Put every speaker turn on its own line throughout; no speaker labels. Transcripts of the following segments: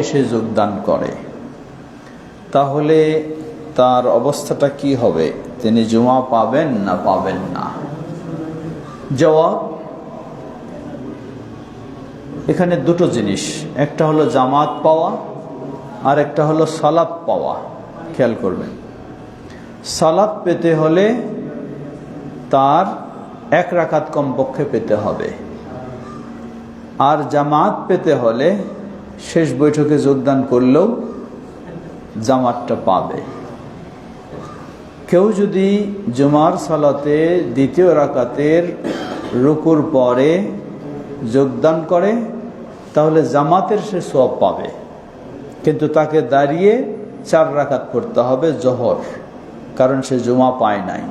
এসে যোগদান করে, তাহলে তার অবস্থাটা কি হবে? তিনি জুমা পাবেন না পাবেন না? জবাব, এখানে দুটো জিনিস, একটা হলো জামাত পাওয়া আর একটা হলো সালাত পাওয়া। খেয়াল করবেন, সালাত পেতে হলে তার 1 রাকাত কমপক্ষে পেতে হবে, আর জামাত পেতে হলে শেষ বৈঠকে যোগদান করলেও জামাতটা পাবে। কেউ যদি জুমার সালাতে 2য় রাকাতের রুকুর পরে যোগদান করে তাহলে জামাতের সে সওয়াব পাবে, কিন্তু তাকে দাঁড়িয়ে 4 রাকাত পড়তে হবে জোহর, কারণ সে জুমা পায় নাই।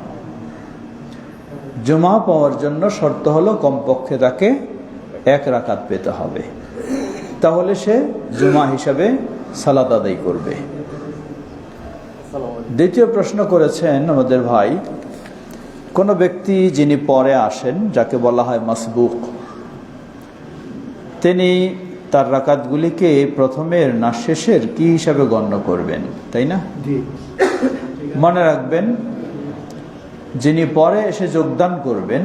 জুমা পাওয়ার জন্য শর্ত হলো কমপক্ষে তাকে 1 রাকাত পেতে হবে, তাহলে সে জুমা হিসাবে সালাত আদায় করবে। দ্বিতীয় প্রশ্ন করেছেন আমাদের ভাই, কোন ব্যক্তি যিনি পরে আসেন, যাকে বলা হয় মাসবুক, তিনি তার রাকাতগুলিকে প্রথমের না শেষের কি হিসাবে গণ্য করবেন, তাই না? মনে রাখবেন, যিনি পরে এসে যোগদান করবেন,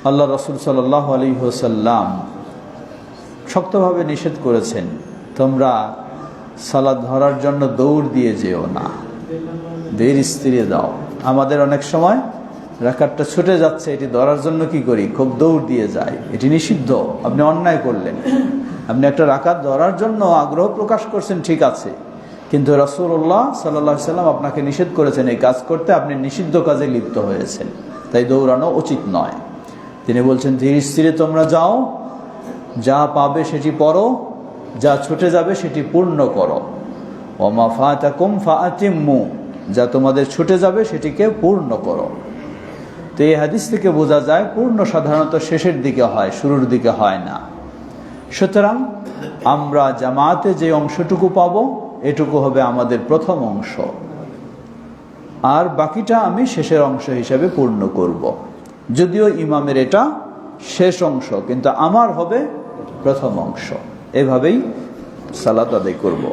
আল্লাহ রাসূল সাল্লাল্লাহু আলাইহি ওয়াসাল্লাম শক্তভাবে নিষেধ করেছেন, তোমরা সালাত ধরার জন্য দৌড় দিয়ে যেও না, ধীর স্থিরে দাও। আমাদের অনেক সময় রাকাতটা ছুটে যাচ্ছে, এটি ধরার জন্য কি করি, খুব দৌড় দিয়ে যায়। এটি নিষিদ্ধ, আপনি অন্যায় করলেন। আপনি একটা রাকাত ধরার জন্য আগ্রহ প্রকাশ করছেন, ঠিক আছে, কিন্তু রাসূলুল্লাহ সাল্লাল্লাহু আলাইহি ওয়াসাল্লাম আপনাকে নিষেধ করেছেন এই কাজ করতে, আপনি নিষিদ্ধ কাজে লিপ্ত হয়েছেন, তাই দৌড়ানো উচিত নয়। তিনি বলছেন ধীর স্থিরে তোমরা যাও, যা পাবে সেটি পড়ো, যা ছুটে যাবে সেটি পূর্ণ করো। ওমা ফাতাকুম ফাআতিম্মু, যা তোমাদের ছুটে যাবে সেটিকে পূর্ণ করো। তো এই হাদিস থেকে বোঝা যায় পূর্ণ সাধারণত শেষের দিকে হয়, শুরুর দিকে হয় না। সুতরাং আমরা জামাতে যে অংশটুকু পাবো এটুকু হবে আমাদের প্রথম অংশ, আর বাকিটা আমি শেষের অংশ হিসেবে পূর্ণ করব। যদিও ইমামের এটা শেষ অংশ, কিন্তু আমার হবে প্রথম অংশ। এভাবেই সালাত আদায় করব।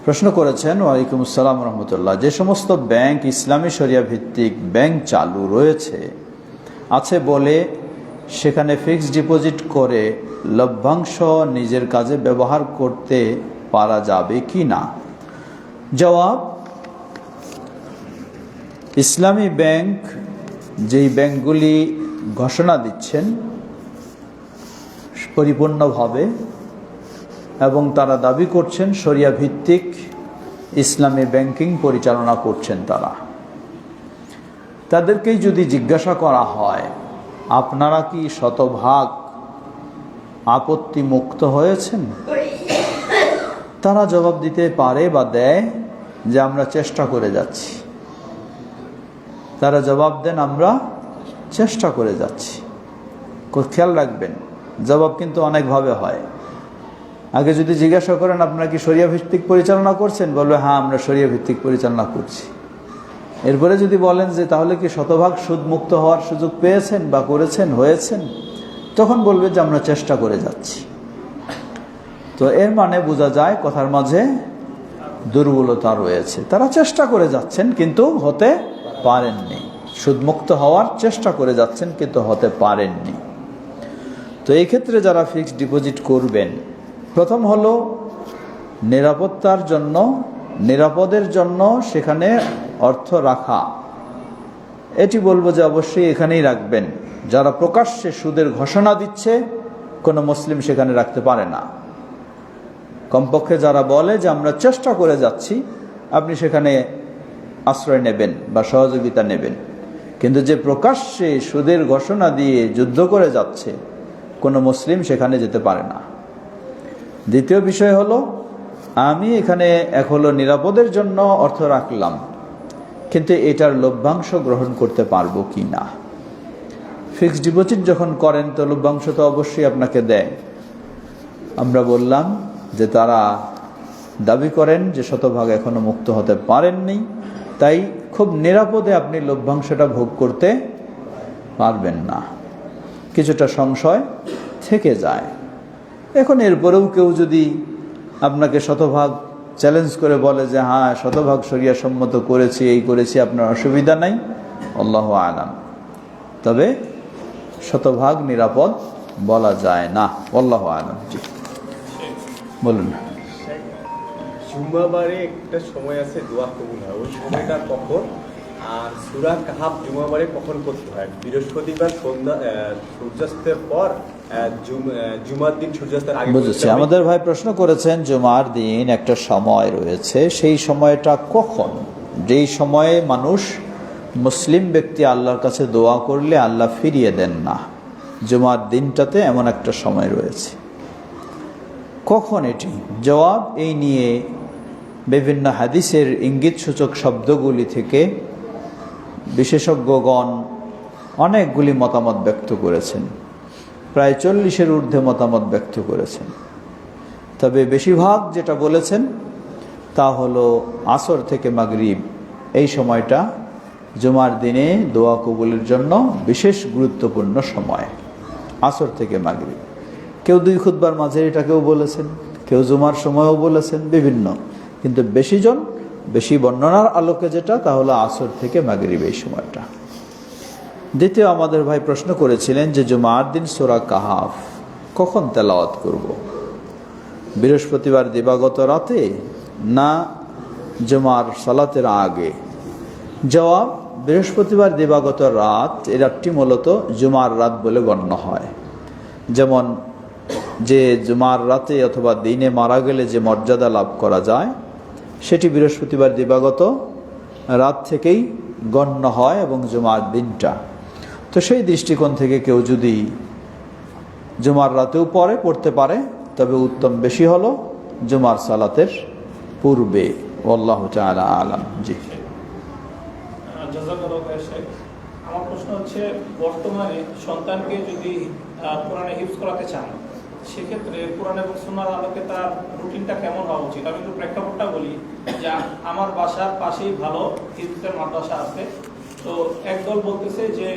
প্রশ্ন করেছেন, ওয়ালাইকুম আসসালাম রহমতুল্লাহ, যে সমস্ত ব্যাংক ইসলামী শরিয়া ভিত্তিক ব্যাংক চালু আছে বলে সেখানে ফিক্সড ডিপোজিট করে লভ্যাংশ নিজের কাজে ব্যবহার করতে পারা যাবে কি না? জবাব, ইসলামী ব্যাংক যেই ব্যাংকগুলি ঘোষণা দিচ্ছেন পরিপূর্ণভাবে এবং তারা দাবি করছেন শরিয়া ভিত্তিক ইসলামী ব্যাংকিং পরিচালনা করছেন, তাদেরকেই যদি জিজ্ঞাসা করা হয় আপনারা কি শতভাগ আপত্তি মুক্ত হয়েছেন, তারা জবাব দিতে পারে বা দেয় যে আমরা চেষ্টা করে যাচ্ছি। তারা জবাব দেন আমরা চেষ্টা করে যাচ্ছি। খেয়াল রাখবেন, জবাব কিন্তু অনেকভাবে হয়। আগে যদি জিজ্ঞাসা করেন আপনারা কি শরিয়া ভিত্তিক পরিচালনা করছেন, বলবে হ্যাঁ আমরা শরিয়া ভিত্তিক পরিচালনা করছি। এরপরে যদি বলেন যে তাহলে কি শতভাগ সুদ মুক্ত হওয়ার সুযোগ পেয়েছেন বা করেছেন, হয়েছেন, তখন বলবে যে আমরা চেষ্টা করে যাচ্ছি। তো এর মানে বোঝা যায় কথার মাঝে দুর্বলতা রয়েছে। তারা চেষ্টা করে যাচ্ছেন কিন্তু হতে পারেননি, সুদমুক্ত হওয়ার চেষ্টা করে যাচ্ছেন কিন্তু হতে পারেননি। তো এই ক্ষেত্রে যারা ফিক্সড ডিপোজিট করবেন, প্রথম হলো নিরাপত্তার জন্য, নিরাপদের জন্য সেখানে অর্থ রাখা। এটি বলবো যে অবশ্যই এখানেই রাখবেন। যারা প্রকাশ্যে সুদের ঘোষণা দিচ্ছে কোনো মুসলিম সেখানে রাখতে পারে না। কমপক্ষে যারা বলে যে আমরা চেষ্টা করে যাচ্ছি, আপনি সেখানে আশ্রয় নেবেন বা সহযোগিতা নেবেন, কিন্তু যে প্রকাশ্যে সুদের ঘোষণা দিয়ে যুদ্ধ করে যাচ্ছে কোনো মুসলিম সেখানে যেতে পারে না। দ্বিতীয় বিষয় হলো, আমি এখানে এক হলো নিরাপদের জন্য অর্থ রাখলাম, কিন্তু এটার লভ্যাংশ গ্রহণ করতে পারবো কি না। ফিক্সড ডিপোজিট যখন করেন তো লভ্যাংশ তো অবশ্যই আপনাকে দেয়। আমরা বললাম যে তারা দাবি করেন যে শতভাগ এখনো মুক্ত হতে পারেননি, তাই খুব নিরাপদে আপনি লভ্যাংশটা ভোগ করতে পারবেন না, কিছুটা সংশয় থেকে যায়। এখন এরপরেও কেউ যদি আপনাকে শতভাগ চ্যালেঞ্জ করে বলে যে হ্যাঁ শতভাগ শরিয়া সম্মত করেছি, এই করেছি, আপনার অসুবিধা নাই, আল্লাহু আলাম, তবে শতভাগ নিরাপদ বলা যায় না, আল্লাহু আলাম। জি বলুন।
জুমাবারে একটা সময় আছে দোয়া কবুল হয়, ওই সময়টা কখন? আর সূরা কাহাফ জুমাবারে কখন পড়তে হয়? বৃহস্পতিবার সন্ধ্যা সূর্যাস্তের পর, জুমার দিন সূর্যাস্তের আগে।
বুঝেছি। আমাদের ভাই প্রশ্ন করেছেন জুমার দিন একটা সময় রয়েছে, সেই সময়টা কখন? যেই সময়ে মানুষ, মুসলিম ব্যক্তি আল্লাহর কাছে দোয়া করলে আল্লাহ ফিরিয়ে দেন না, জুমার দিনটাতে এমন একটা সময় রয়েছে। কখন এটি? জবাব, এই নিয়ে বিভিন্ন হাদিসের ইঙ্গিতসূচক শব্দগুলি থেকে বিশেষজ্ঞগণ অনেকগুলি মতামত ব্যক্ত করেছেন, প্রায় 40-এর ঊর্ধ্বে মতামত ব্যক্ত করেছেন। তবে বেশিরভাগ যেটা বলেছেন তা হলো আসর থেকে মাগরিব, এই সময়টা জুমার দিনে দোয়া কবুলের জন্য বিশেষ গুরুত্বপূর্ণ সময়, আসর থেকে মাগরিব। কেউ 2 খুতবার মাঝে এটাকেও বলেছেন, কেউ জুমার সময়ও বলেছেন, বিভিন্ন। কিন্তু বেশি বর্ণনার আলোকে যেটা, তা হলো আসর থেকে মাগরিব এই সময়টা। দ্বিতীয়, আমাদের ভাই প্রশ্ন করেছিলেন যে জুমার দিন সূরা কাহাফ কখন তেলাওয়াত করব? বৃহস্পতিবার দিবাগত রাতে না জুমার সালাতের আগে? জবাব, বৃহস্পতিবার দিবাগত রাত, এই রাতটি মূলত জুমার রাত বলে গণ্য হয়। যেমন যে জুমার রাতে অথবা দিনে মারা গেলে যে মর্যাদা লাভ করা যায়, সেটি বৃহস্পতিবার দিবাগত রাত থেকেই গণ্য হয় এবং জুমার দিনটা। তো সেই দৃষ্টিকোণ থেকে কেউ যদি জুমার রাতেও পড়তে পারে, তবে উত্তম বেশি হলো জুমার সালাতের পূর্বে। আল্লাহু তাআলা আলাম। জি।
আমার প্রশ্ন হচ্ছে, বর্তমানে সন্তানকে যদি কোরআনে হিফজ করাতে চান, সেক্ষেত্রে কোরআন এবং সুন্নাহর আলোকে তার রুটিনটা কেমন হওয়া উচিত? আমি একটু প্রেক্ষাপটটা বলি যে আমার বাসার পাশেই ভালো হিফজের মাদ্রাসা আছে। তো একদল বলতেছে যে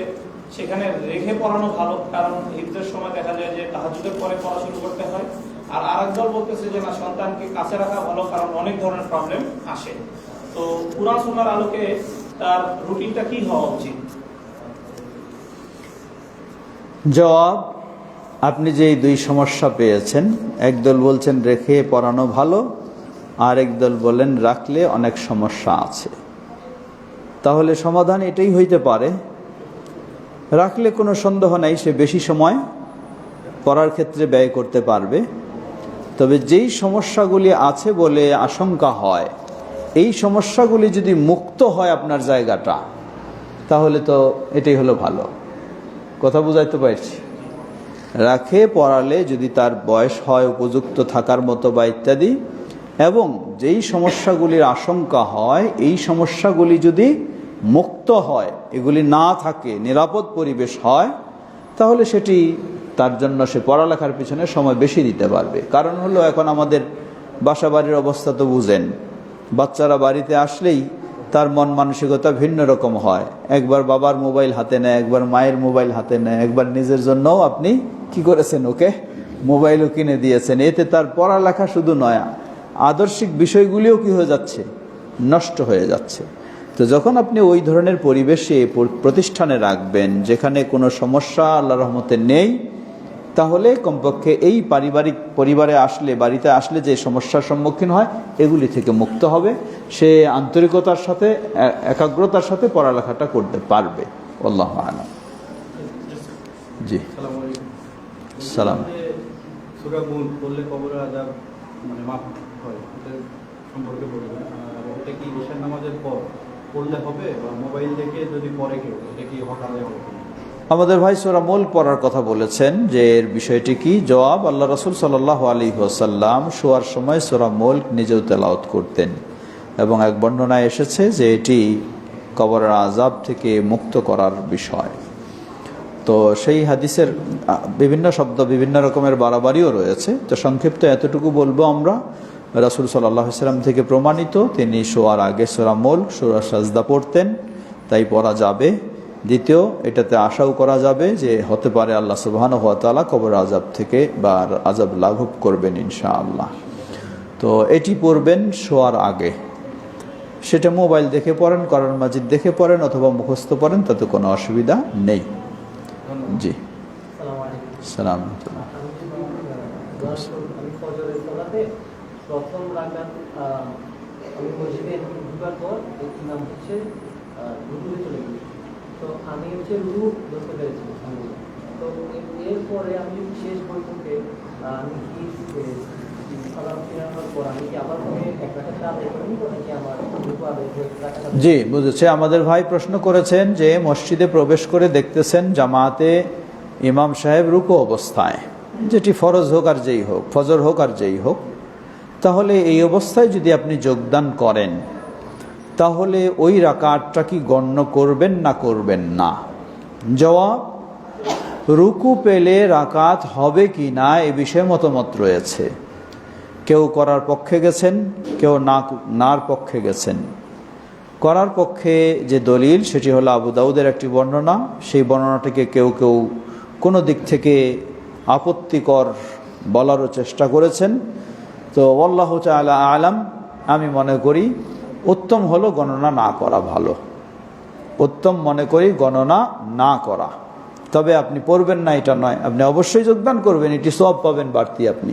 সেখানে রেখে পড়ানো ভালো, কারণ হিফজের সময় দেখা যায় যে তাহাজ্জুদের পরে পড়া শুরু করতে হয়। আর আরেকদল বলতেছে যে না, সন্তানকে কাছে রাখা ভালো, কারণ অনেক ধরনের প্রবলেম আসে। তো কোরআন সুন্নাহর আলোকে তার রুটিনটা কি হওয়া উচিত?
জবাব, আপনি যে 2 সমস্যা পেয়েছেন, একদল বলছেন রেখে পড়ানো ভালো, আর একদল বলেন রাখলে অনেক সমস্যা আছে। তাহলে সমাধান এটাই হইতে পারে, রাখলে কোনো সন্দেহ নাই সে বেশি সময় পড়ার ক্ষেত্রে ব্যয় করতে পারবে। তবে যেই সমস্যাগুলি আছে বলে আশঙ্কা হয়, এই সমস্যাগুলি যদি মুক্ত হয় আপনার জায়গাটা, তাহলে তো এটাই হলো ভালো। কথা বুঝাইতে পারছি? রাখে পড়ালে যদি তার বয়স হয় উপযুক্ত থাকার মতো বা ইত্যাদি, এবং যেই সমস্যাগুলির আশঙ্কা হয় এই সমস্যাগুলি যদি মুক্ত হয়, এগুলি না থাকে, নিরাপদ পরিবেশ হয়, তাহলে সেটি তার জন্য সে পড়ালেখার পিছনে সময় বেশি দিতে পারবে। কারণ হলো এখন আমাদের বাসা বাড়ির অবস্থা তো বুঝেন, বাচ্চারা বাড়িতে আসলেই তার মন মানসিকতা ভিন্ন রকম হয়। একবার বাবার মোবাইল হাতে নেয়, একবার মায়ের মোবাইল হাতে নেয়, একবার নিজের জন্যও আপনি কি করেছেন, ওকে মোবাইলও কিনে দিয়েছেন। এতে তার পড়ালেখা শুধু নয়, আদর্শিক বিষয়গুলিও কি হয়ে যাচ্ছে, নষ্ট হয়ে যাচ্ছে। তো যখন আপনি ওই ধরনের পরিবেশে প্রতিষ্ঠানে রাখবেন যেখানে কোনো সমস্যা আল্লাহর রহমতে নেই, তাহলে কমপক্ষে এই পরিবারে আসলে, বাড়িতে আসলে যে সমস্যার সম্মুখীন হয় এগুলি থেকে মুক্ত হবে, সে আন্তরিকতার সাথে, একাগ্রতার সাথে পড়ালেখাটা করতে পারবে। আল্লাহু আ'লাম। জি, সালাম।
সূরা মুলক পড়লে কবরের আযাব মাফ হয়, এটা সম্পর্কে বলবেন। এটা কি ঈশার নামাজের পর পড়লে হবে, বা মোবাইল দেখে যদি পড়ে কেউ, এটা কি হকালে হবে?
আমাদের ভাই সূরা মুলক পড়ার কথা বলেছেন, যে এর বিষয়টি কি? জবাব, আল্লাহ রাসূল সাল্লাল্লাহু আলাইহি ওয়াসাল্লাম শোয়ার সময় সূরা মুলক নিজেও তেলাওয়াত করতেন, এবং এক বর্ণনায় এসেছে যে এটি কবরের আযাব থেকে মুক্ত করার বিষয়। তো সেই হাদিসের বিভিন্ন শব্দ, বিভিন্ন রকমের বাড়াবাড়িও রয়েছে। তো সংক্ষিপ্ত এতটুকু বলবো, আমরা রাসূল সাল্লাল্লাহু আলাইহি ওয়াসাল্লাম থেকে প্রমাণিত তিনি শোয়ার আগে সূরা মুলক, সূরা সাজদা পড়তেন, তাই পড়া যাবে। দ্বিতীয়, এটাতে আশাও করা যাবে যে হতে পারে আল্লাহ সুবহানাহু ওয়া তাআলা কবর আযাব থেকে বা আযাব লাঘব করবেন ইনশাআল্লাহ। তো এটি পড়বেন শোয়ার আগে। সেটা মোবাইল দেখে পড়েন, কোরআন মাজিদ দেখে পড়েন অথবা মুখস্থ পড়েন, তাতে কোনো অসুবিধা নেই। জি, সালাম।
আমি ফজরের সালাতে প্রথম রাকাত আমি মসজিদে ঢোকার পর ইমাম হচ্ছে রুকুতে চলে গেছি, তো আমি হচ্ছে রুকু ধরতে পেরেছি। তো এরপরে আমি শেষ বৈঠকে আমি কি সালাম ফিরানোর পর আমি কি আবার মনে এক রাকাত আদায় করে নিব নাকি আমার রুকু আদায় করে রাকাত?
জি, বুঝেছে। আমাদের ভাই প্রশ্ন করেছেন যে মসজিদে প্রবেশ করে দেখতেছেন জামাতে ইমাম সাহেব রুকু অবস্থায়, যেটি ফরজ হোক আর যেই হোক, ফজর হোক আর যেই হোক, তাহলে এই অবস্থায় যদি আপনি যোগদান করেন তাহলে ওই রাকাতটা কি গণ্য করবেন না করবেন না? জবাব, রুকু পেলে রাকাত হবে কি না এ বিষয়ে মতামত রয়েছে। কেউ করার পক্ষে গেছেন, কেউ নার পক্ষে গেছেন। করার পক্ষে যে দলিল সেটি হলো আবু দাউদের একটি বর্ণনা। সেই বর্ণনাটিকে কেউ কেউ কোনো দিক থেকে আপত্তিকর বলারও চেষ্টা করেছেন। তো আল্লাহু তাআলা আলাম, আমি মনে করি উত্তম হলো গণনা না করা ভালো। উত্তম মনে করি গণনা না করা। তবে আপনি পড়বেন না এটা নয়, আপনি অবশ্যই যোগদান করবেন, এটি সওয়াব পাবেন বাড়তি আপনি,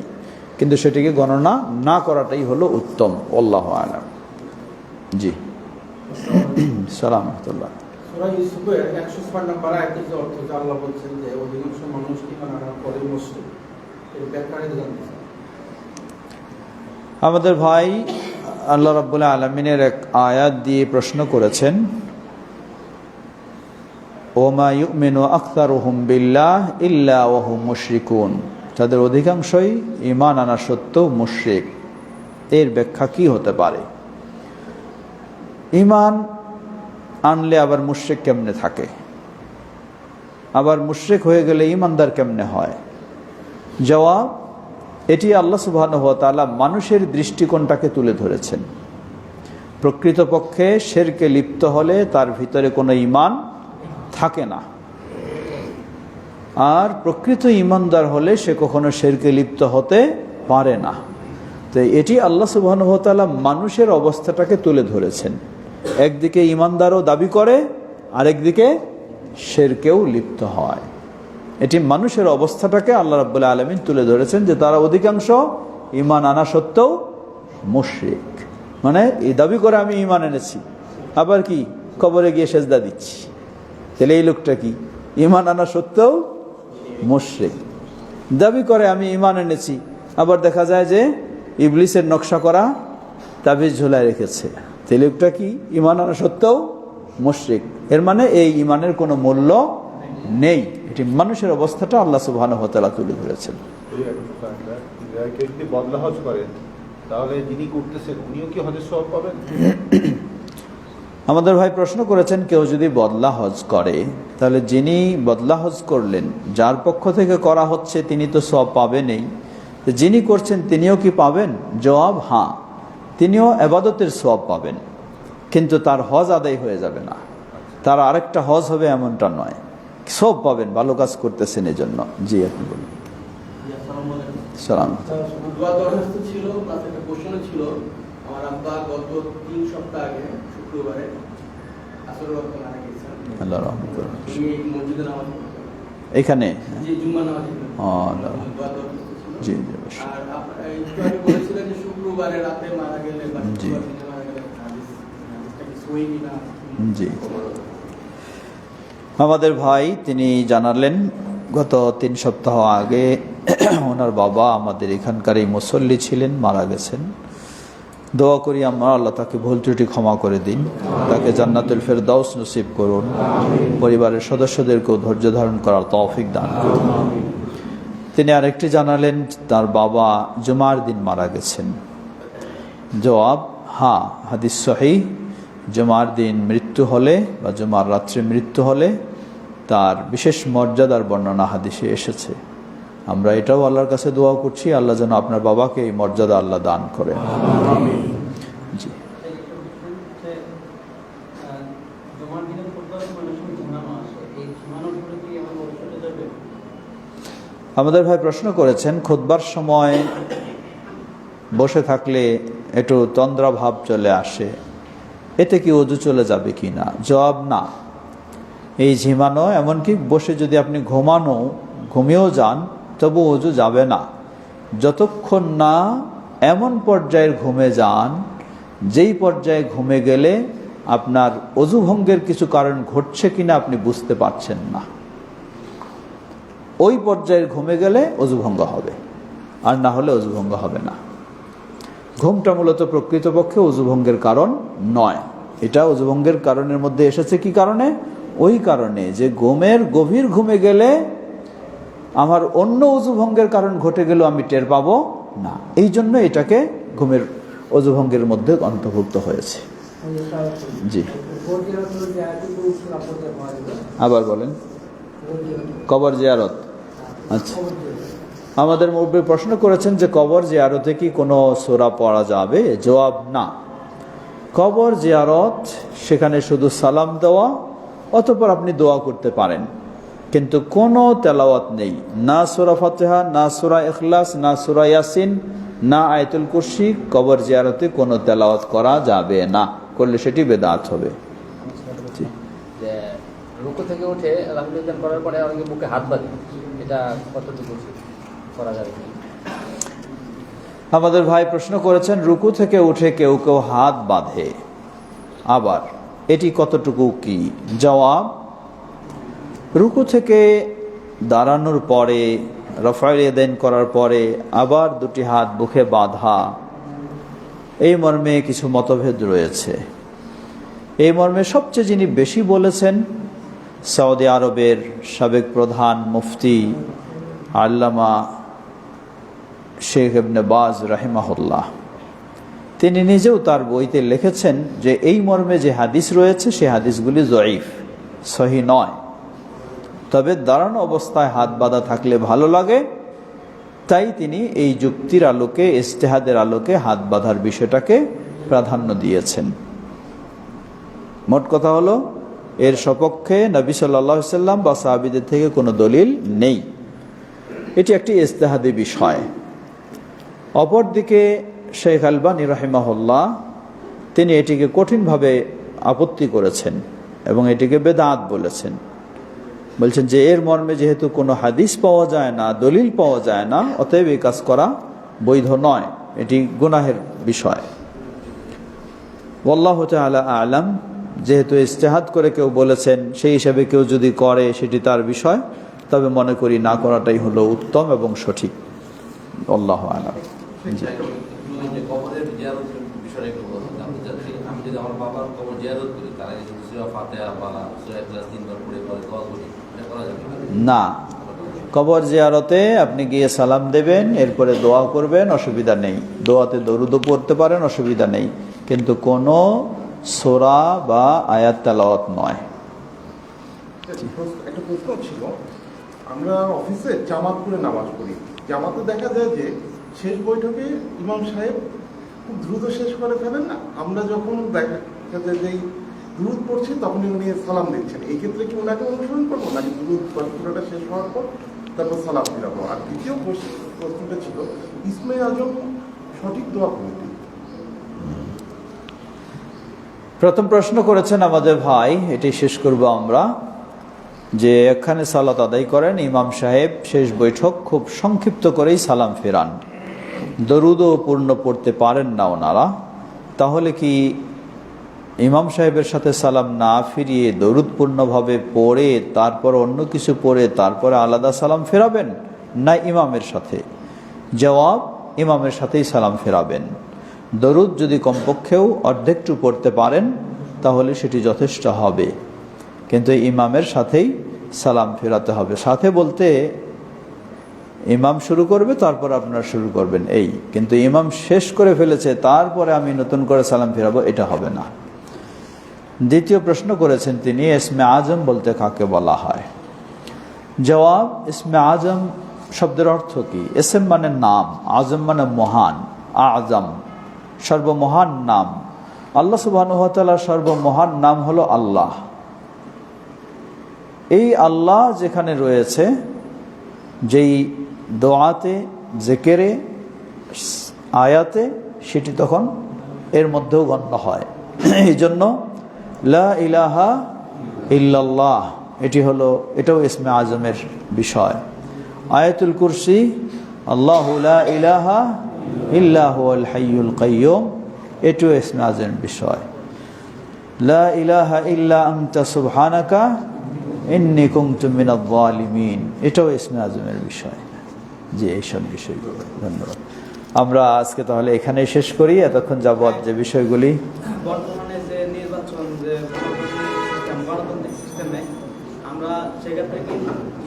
কিন্তু সেটিকে গণনা না করাটাই হলো উত্তম। আল্লাহু আলাম। জি, সালাম রাহমাতুল্লাহ।
সূরা ইউসুফের 106 নম্বর আয়াতের যে অর্থ, যে আল্লাহ বলছেন যে অধিকাংশ মানুষ ঈমান আনার পরে মুশরিক, এর ব্যাখ্যাটা জানতে চাই।
আমাদের ভাই আল্লাহ রাব্বুল আলামিনের এক আয়াত দিয়ে প্রশ্ন করেছেন, ওমা ইউমিনু আকসারুহুম বিল্লাহ ইল্লা ওয়া হুম মুশরিকুন, তাদের অধিকাংশই ঈমান আনা সত্ত্বেও মুশরিক। এর ব্যাখ্যা কি হতে পারে? ঈমান আনলে আবার মুশরিক কেমনে থাকে? আবার মুশরিক হয়ে গেলে ঈমানদার কেমনে হয়? জবাব, এটি আল্লাহ সুবহানাহু ওয়া তাআলা মানুষের দৃষ্টিকোণটাকে তুলে ধরেছেন। প্রকৃতপক্ষে শিরকে লিপ্ত হলে তার ভিতরে কোনো ঈমান থাকে না, আর প্রকৃত ঈমানদার হলে সে কখনো শিরকে লিপ্ত হতে পারে না। তো এটি আল্লাহ সুবহানাহু ওয়া তাআলা মানুষের অবস্থাটাকে তুলে ধরেছেন। একদিকে ঈমানদারও দাবি করে, আরেকদিকে শিরকেও লিপ্ত হয়। এটি মানুষের অবস্থাটাকে আল্লাহ রাব্বুল আলামিন তুলে ধরেছেন, যে তারা অধিকাংশ ঈমান আনা সত্ত্বেও মুশরিক। মানে এই দাবি করে আমি ঈমান এনেছি, আবার কি কবরে গিয়ে সেজদা দিচ্ছি। তাহলে এই লোকটা কি ঈমান আনা সত্ত্বেও মুশরিক। দাবি করে আমি ঈমান এনেছি, আবার দেখা যায় যে ইবলিসের নকশা করা তাবিজ ঝুলায় রেখেছে। তাহলে লোকটা কি ঈমান আনা সত্ত্বেও মুশরিক। এর মানে এই ঈমানের কোনো মূল্য নেই। এটি মানুষের অবস্থাটা আল্লাহ সুবহানাহু ওয়া তাআলা তুলে ধরেছেন।
যদি বদলা হজ করেন তাহলে যিনি করতেছেন উনিও কি হজের সওয়াব পাবেন?
আমাদের ভাই প্রশ্ন করেছেন, কেউ যদি বদলা হজ করে তাহলে যিনি বদলা হজ করলেন, যার পক্ষ থেকে করা হচ্ছে তিনি তো সওয়াব পাবেনই, যিনি করছেন তিনিও কি পাবেন? জবাব, হ্যাঁ, তিনিও ইবাদতের সওয়াব পাবেন, কিন্তু তার হজ আদায় হয়ে যাবে না। তার আরেকটা হজ হবে এমনটা নয়, সব পাবেন, ভালো কাজ করতেছেন এজন্য। জি, আপনি বলুন। সালাম।
দোয়া দরখাস্ত ছিল, প্লাস একটা প্রশ্ন ছিল। আমার আব্বা গত 3 সপ্তাহ আগে শুক্রবারে আসর ওয়াক্তে মারা গেছেন।
আল্লাহ রহমত করুন।
তিনি মসজিদে নামাজ পড়তেন,
এখানে
যে জুম্মা নামাজ
আল্লাহ।
দোয়া দরখাস্ত ছিল।
জি জি, অবশ্যই।
আর একটু আগে বলেছিলেন যে শুক্রবারে রাতে মারা গেলে বা
জি।
শুক্রবার দিনে মারা গেলে হাদিসটা কি সহি কিনা?
জি, আমাদের ভাই তিনি জানালেন গত 3 সপ্তাহ আগে ওনার বাবা আমাদের এখানকার এই মুসল্লি ছিলেন, মারা গেছেন। দোয়া করি আমরা আল্লাহ তাকে ভুল ত্রুটি ক্ষমা করে দিন, তাকে জান্নাতুল ফেরদাউস নসিব করুন, পরিবারের সদস্যদেরকেও ধৈর্য ধারণ করার তৌফিক দান করুন। তিনি আরেকটি জানালেন তার বাবা জুমার দিন মারা গেছেন। জবাব, হ্যাঁ, হাদিস সহিহ। জুমার দিন মৃত্যু হলে বা জুমার রাত্রে মৃত্যু হলে তার বিশেষ মর্যাদার বর্ণনা হাদিসে এসেছে। আমরা এটাও আল্লাহর কাছে দোয়া করছি, আল্লাহ যেন আপনার বাবাকে এই মর্যাদা আল্লাহ দান করেন। জি,
জমার দিনের পর মানুষের গুনাহ হয়,
আমাদের ভাই প্রশ্ন করেছেন, খুতবার সময় বসে থাকলে একটু তন্দ্রা ভাব চলে আসে, এতে কি ওযু চলে যাবে কি না? জবাব না। এই ঝিমানো, এমনকি বসে যদি আপনি ঘুমিয়েও যান, তবু ওযু যাবে না, যতক্ষণ না এমন পর্যায়ের ঘুমে যান যেই পর্যায়ে ঘুমে গেলে আপনার ওযু ভঙ্গের কিছু কারণ ঘটছে কিনা আপনি বুঝতে পারছেন না। ওই পর্যায়ের ঘুমে গেলে ওযু ভঙ্গ হবে, আর না হলে ওযু ভঙ্গ হবে না। ঘুমটা মূলত প্রকৃতপক্ষে ওযু ভঙ্গের কারণ নয়। এটা ওযু ভঙ্গের কারণের মধ্যে এসেছে কি কারণে? ওই কারণে যে গভীর ঘুমে গেলে আমার অন্য ওযু ভঙ্গের কারণ ঘটে গেলেও আমি টের পাবো না, এই জন্য এটাকে ঘুমের ওযু ভঙ্গের মধ্যে অন্তর্ভুক্ত হয়েছে। জি, আবার বলেন। কবর জিয়ারত, আচ্ছা, আমাদের মুরব্বি প্রশ্ন করেছেন যে কবর জিয়ারতে কি কোনো সূরা পড়া যাবে? জবাব না। কবর জিয়ারত, সেখানে শুধু সালাম দেওয়া, অতঃপর আপনি দোয়া করতে পারেন, কিন্তু কোনো তেলাওয়াত নেই, না সূরা ফাতিহা, না সূরা ইখলাস, না সূরা ইয়াসিন, না আয়াতুল কুরসি। কবর জিয়ারতে কোনো তেলাওয়াত করা যাবে না, করলে সেটি বেদাত হবে।
যে রুকু থেকে উঠে আলহামদুলিল্লাহ করার পরে অনেকে বুকে হাত বাঁধে, এটা কতটুকু করা যাবে?
আমাদের ভাই প্রশ্ন করেছেন, রুকু থেকে উঠে কেউ কেউ হাত বাঁধে, আবার এটি কতটুকু কি? জবাব, রুকু থেকে দাঁড়ানোর পরে, রফায়ে ইয়াদাইন করার পরে আবার দুটি হাত বুকে বাঁধা, এই মর্মে কিছু মতভেদ রয়েছে। এই মর্মে সবচেয়ে যিনি বেশি বলেছেন সৌদি আরবের সাবেক প্রধান মুফতি আল্লামা শেখ ইবনে বাজ রাহিমাহুল্লাহ। তিনি নিজেও তার বইতে লিখেছেন যে এই মর্মে যে হাদিস রয়েছে সে হাদিসগুলি জয়ীফ, সহি নয়। তবে দাঁড়ানো অবস্থায় হাত বাঁধা থাকলে ভালো লাগে, তাই তিনি এই যুক্তির আলোকে, ইজতিহাদের আলোকে হাত বাঁধার বিষয়টাকে প্রাধান্য দিয়েছেন। মোট কথা হলো, এর সপক্ষে নবী সাল্লাল্লাহু আলাইহি সাল্লাম বা সাহাবীদের থেকে কোনো দলিল নেই। এটি একটি ইজতিহাদি বিষয়। অপরদিকে শেখ আলবানী রাহিমাহুল্লাহ তিনি এটিকে কঠিনভাবে আপত্তি করেছেন এবং এটিকে বেদাত বলেছেন। বলছেন যে এর মর্মে যেহেতু কোনো হাদিস পাওয়া যায় না, দলিল পাওয়া যায় না, অতএব এই কাজ করা বৈধ নয়, এটি গুনাহের বিষয়। আল্লাহু তাআলা আ'লাম। যেহেতু ইজতিহাদ করে কেউ বলেছেন, সেই হিসাবে কেউ যদি করে সেটি তার বিষয়, তবে মনে করি না করাটাই হলো উত্তম এবং সঠিক। আল্লাহু আ'লাম।
কবরের জিয়ারতের বিষয়ে একটু বলুন। আমি যদি আমার বাবার কবর জিয়ারত করি, তার আগে যদি সূরা ফাতিহা বা সূরা ইখলাস তিনবার পড়ে দোয়া করি, এটা করা যাবে
না? কবর জিয়ারতে আপনি গিয়ে সালাম দেবেন, এরপরে দোয়া করবেন, অসুবিধা নেই। দোয়াতে দরুদও পড়তে পারেন, অসুবিধা নেই, কিন্তু কোনো সূরা বা আয়াত তেলাওয়াত নয়।
একটা প্রশ্ন ছিল, আমরা অফিসে জামাত করে নামাজ পড়ি, জামাতে দেখা যায় যে শেষ বৈঠকে ইমাম সাহেব খুব দ্রুত শেষ করে ফেলেন না, আমরা যখন দেখা যায় যে দ্রুত পড়ছি তখন উনি সালাম দিচ্ছেন, এই ক্ষেত্রে কি ওনাকে অনুসরণ করবো নাকি দ্রুত পুরোটা শেষ হওয়ার পর তারপর সালাম ফিরাবো? আর দ্বিতীয় প্রশ্নটা ছিল, ইসমে আজম সঠিক দোয়া কোনটি?
প্রথম প্রশ্ন করেছেন আমাদের ভাই, এটি শেষ করব আমরা, যে এখানে সালাত আদায় করেন, ইমাম সাহেব শেষ বৈঠক খুব সংক্ষিপ্ত করেই সালাম ফেরান, দরুদও পূর্ণ পড়তে পারেন না ওনারা, তাহলে কি ইমাম সাহেবের সাথে সালাম না ফিরিয়ে দরুদ পূর্ণভাবে পড়ে তারপর অন্য কিছু পড়ে তারপরে আলাদা সালাম ফেরাবেন, না ইমামের সাথে? জবাব, ইমামের সাথেই সালাম ফেরাবেন। দরুদ যদি কমপক্ষেও অর্ধেকটু পড়তে পারেন তাহলে সেটি যথেষ্ট হবে, কিন্তু ইমামের সাথেই সালাম ফেরাতে হবে। সাথে বলতে ইমাম শুরু করবে তারপর আপনারা শুরু করবেন, এই, কিন্তু ইমাম শেষ করে ফেলেছে তারপরে আমি নতুন করে সালাম ফেরাবো, এটা হবে না। দ্বিতীয় প্রশ্ন করেছেন তিনি, ইসমে আজম বলতে কাকে বলা হয়? জবাব, ইসমে আজম শব্দের অর্থ কি? ইসম মানে নাম, আজম মানে মহান, আজম সর্বমহান নাম। আল্লাহ সুবহানাহু ওয়া তাআলার সর্বমহান নাম হলো আল্লাহ। এই আল্লাহ যেখানে রয়েছে, যেই দোয়াতে, জেকেরে, আয়াতে, সেটি তখন এর মধ্যেও গণ্য হয়। এই জন্য লা ইলাহা ইল্লাল্লাহ এটাও ইসমে আজমের বিষয়। আয়াতুল কুরসি, আল্লাহু লা ইলাহা ইল্লা হুয়াল হাইয়ুল কাইয়্যুম, এটাও ইসমে আজমের বিষয়। লা ইলাহা ইল্লা আনতা সুবহানাকা ইন্নী কুনতু মিনাজ জালিমিন, এটাও ইসমে আজমের বিষয়। যে এইসব বিষয়গুলো। ধন্যবাদ। আমরা আজকে তাহলে এখানেই শেষ করি। এতক্ষণ যাবৎ যে বিষয়গুলি
বর্তমানে যে নির্বাচন, যে গণতান্ত্রিক সিস্টেমে আমরা সেক্ষেত্রে কি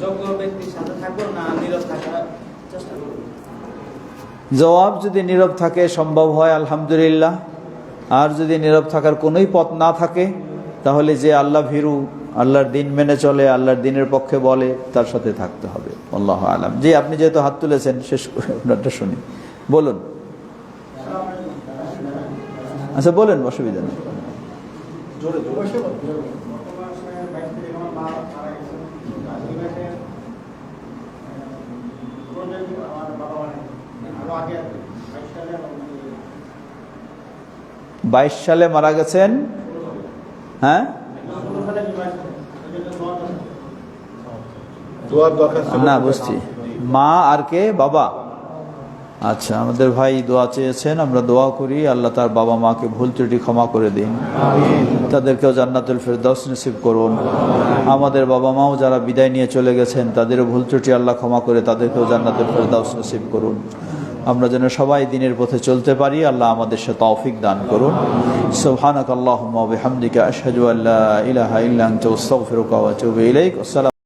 যোগ্য ব্যক্তির সাথে থাকবো না নীরব থাকার চেষ্টা করব?
জবাব যদি নীরব থাকে সম্ভব হয় আলহামদুলিল্লাহ, আর যদি নীরব থাকার কোনোই পথ না থাকে তাহলে যে আল্লাহ ভীরু, আল্লাহর দিন মেনে চলে, আল্লাহর দিনের পক্ষে বলে, তার সাথে থাকতে হবে। আল্লাহু আলাম। জি, আপনি যেহেতু হাত তুলেছেন, শেষ করে আপনারটা শুনি। বলুন। আচ্ছা বলেন, অসুবিধা নেই। বাইশ সালে মারা গেছেন। হ্যাঁ,
দোয়ার দরখাস্ত
না বুঝছি। মা আর কে? বাবা। আচ্ছা, আমাদের ভাই দোয়া চেয়েছেন, আমরা দোয়া করি আল্লাহ তার বাবা মাকে ভুল ত্রুটি ক্ষমা করে দিন, তাদেরকেও জান্নাতুল ফেরদাউস নসিব করুন। আমাদের বাবা মাও যারা বিদায় নিয়ে চলে গেছেন তাদেরও ভুল ত্রুটি আল্লাহ ক্ষমা করে তাদেরকেও জান্নাতুল ফেরদাউস নসিব করুন। আমরা যেন সবাই দিনের পথে চলতে পারি, আল্লাহ আমাদের সাথে তৌফিক দান করুন। সুবহানাকাল্লাহুম্মা ওয়া বিহামদিকা আশহাদু আল্লা ইলাহা ইল্লা আনতা আস্তাগফিরুকা ওয়া আতুবু ইলাইক। আসসালামু